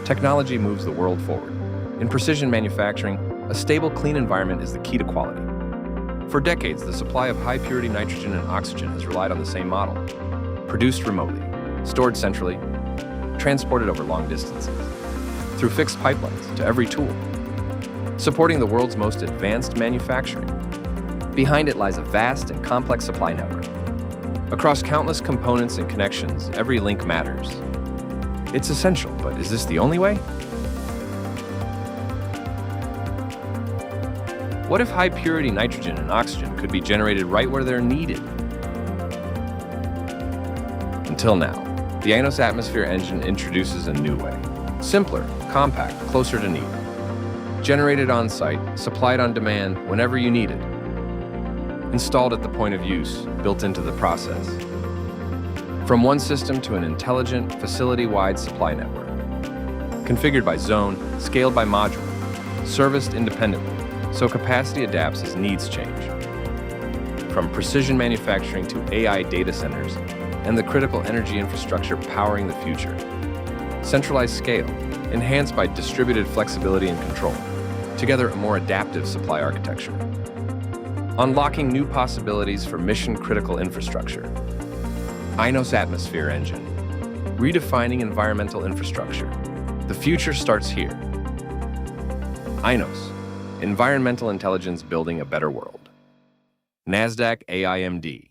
technology moves the world forward. In precision manufacturing, a stable, clean environment is the key to quality. For decades, the supply of high-purity nitrogen and oxygen has relied on the same model. Produced remotely, stored centrally, transported over long distances, through fixed pipelines to every tool, supporting the world's most advanced manufacturing. Behind it lies a vast and complex supply network. Across countless components and connections, every link matters. It's essential, but is this the only way? What if high-purity nitrogen and oxygen could be generated right where they're needed? Until now, the Ainos atmosphere engine introduces a new way. Simpler, compact, closer to need. Generated on-site, supplied on demand whenever you need it. Installed at the point of use, built into the process. From one system to an intelligent, facility-wide supply network. Configured by zone, scaled by module, serviced independently, so capacity adapts as needs change. From precision manufacturing to AI data centers and the critical energy infrastructure powering the future. Centralized scale, enhanced by distributed flexibility and control. Together, a more adaptive supply architecture. Unlocking new possibilities for mission-critical infrastructure. Ainos Atmosphere Engine. Redefining environmental infrastructure. The future starts here. Ainos. Environmental intelligence building a better world. Nasdaq AIMD.